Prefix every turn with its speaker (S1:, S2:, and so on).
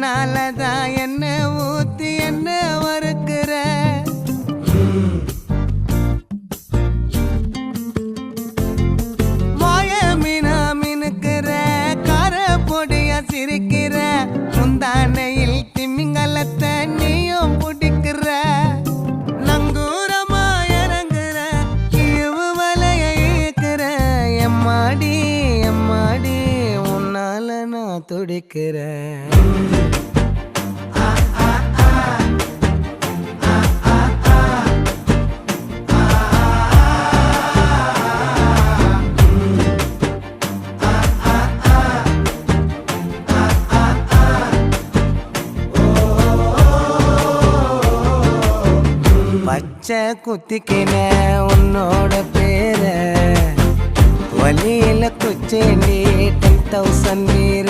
S1: நாலதான் என்ன ஊத்தி என்ன வறுக்கிற வாய மீனா மினுக்கிற கார பொடிய சிரிக்கிற முந்தானையில் திமிங்கலத்தை நீயும் பிடிக்கிற நங்கூரமா இறங்குற இழுவு வலைய இழுக்கிற எம்மாடி எம்மாடி உன்னால நான் துடிக்கிறேன் பச்சை குத்திக்கின உன்னோட பேர வலியில குச்சேண்டி 10,000 வீர